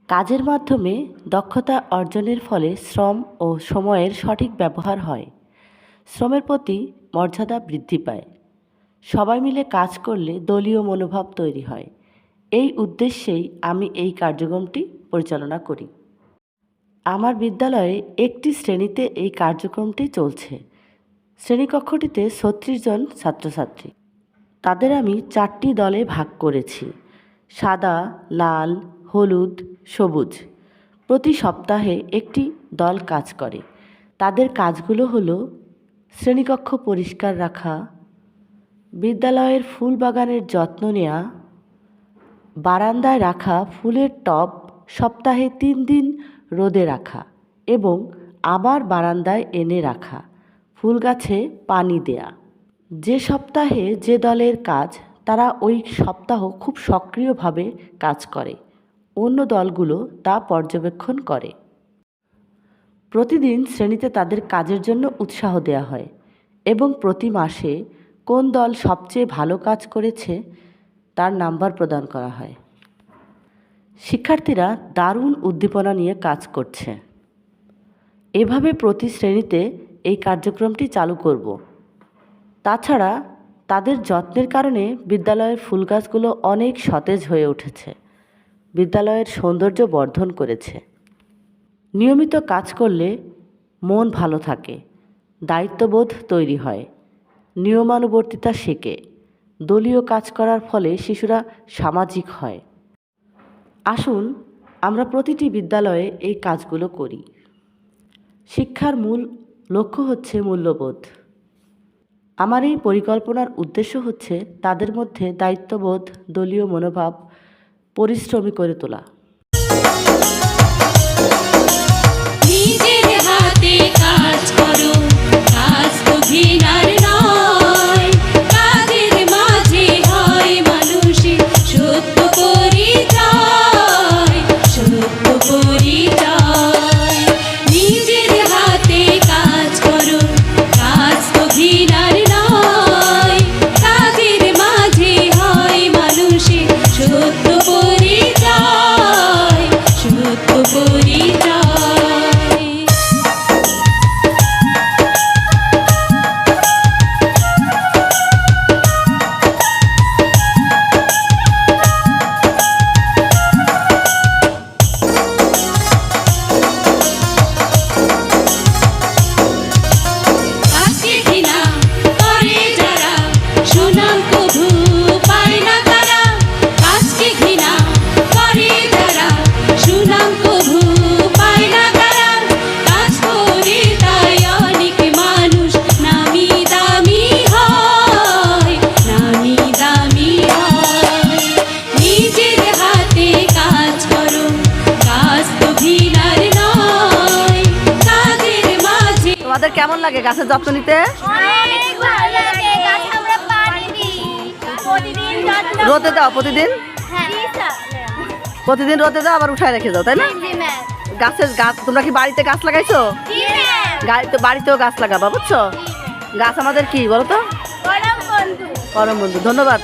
কাজের মাধ্যমে দক্ষতা অর্জনের ফলে শ্রম ও সময়ের সঠিক ব্যবহার হয়। শ্রমের প্রতি মর্যাদা বৃদ্ধি পায়। সবাই মিলে কাজ করলে দলীয় মনোভাব তৈরি হয়। এই উদ্দেশ্যেই আমি এই কার্যক্রমটি পরিচালনা করি। আমার বিদ্যালয়ে একটি শ্রেণীতে এই কার্যক্রমটি চলছে। শ্রেণীকক্ষটিতে ৩৬ জন ছাত্রছাত্রী। তাদের আমি ৪টি দলে ভাগ করেছি: সাদা, লাল, হলুদ, সবুজ। প্রতি সপ্তাহে একটি দল কাজ করে। তাদের কাজগুলো হলো শ্রেণীকক্ষ পরিষ্কার রাখা, বিদ্যালয়ের ফুল বাগানের যত্ন নেওয়া, বারান্দায় রাখা ফুলের টব সপ্তাহে ৩ দিন রোদে রাখা এবং আবার বারান্দায় এনে রাখা, ফুল গাছে পানি দেয়া। যে সপ্তাহে যে দলের কাজ, তারা ওই সপ্তাহ খুব সক্রিয়ভাবে কাজ করে। অন্য দলগুলো তা পর্যবেক্ষণ করে। প্রতিদিন শ্রেণীতে তাদের কাজের জন্য উৎসাহ দেওয়া হয় এবং প্রতি মাসে কোন দল সবচেয়ে ভালো কাজ করেছে তার নাম্বার প্রদান করা হয়। শিক্ষার্থীরা দারুণ উদ্দীপনা নিয়ে কাজ করছে। এভাবে প্রতি শ্রেণীতে এই কার্যক্রমটি চালু করব। তাছাড়া তাদের যত্নের কারণে বিদ্যালয়ের ফুল গাছগুলো অনেক সতেজ হয়ে উঠেছে, বিদ্যালয়ের সৌন্দর্য বর্ধন করেছে। নিয়মিত কাজ করলে মন ভালো থাকে, দায়িত্ববোধ তৈরি হয়, নিয়মানুবর্তিতা শেখে। দলীয় কাজ করার ফলে শিশুরা সামাজিক হয়। আসুন আমরা প্রতিটি বিদ্যালয়ে এই কাজগুলো করি। শিক্ষার মূল লক্ষ্য হচ্ছে মূল্যবোধ। আমার এই পরিকল্পনার উদ্দেশ্য হচ্ছে তাদের মধ্যে দায়িত্ববোধ, দলীয় মনোভাব, পরিশ্রমী করে তোলা। নিজের হাতে কাজ করো, কাজ তো ঘৃণার নয়। কাজের মাঝে হয় মানুষের সত্য পরিচয়, সত্য পরিচয়। নিজের হাতে কাজ করো, কাজ তো ঘৃণার নয়। কাজের মাঝে হয় মানুষের সত্য পরিচয়, সত্য পরিচয়। কাজকে ঘৃণা করে যারা, সুনাম কভু পায় না তারা। কাজকে ঘৃণা করে যারা, সুনাম কভু পায় না তারা। কাজ করে তাই অনেক মানুষ নামি দামি হয়, নামি দামি হয়। নিজের হাতে কাজ করো, কাজ তো ঘৃণার নয়। কাজের মাঝে তোমাদের কেমন লাগে গাছের যত্ন নিতে? অনেক ভালো লাগে। গাছ আমরা পানি দিই, প্রতিদিন যত্ন রোদে দাও প্রতিদিন? হ্যাঁ প্রতিদিন রোদে দাও, আবার উঠায় রেখে দাও, তাই না? জি ম্যাম। গাছ তোমরা কি বাড়িতে গাছ লাগাইছো? জি ম্যাম। বাড়িতেও গাছ লাগাবা, বুঝছো? গাছ আমাদের কি বলো তো? পরম বন্ধু। পরম বন্ধু। ধন্যবাদ।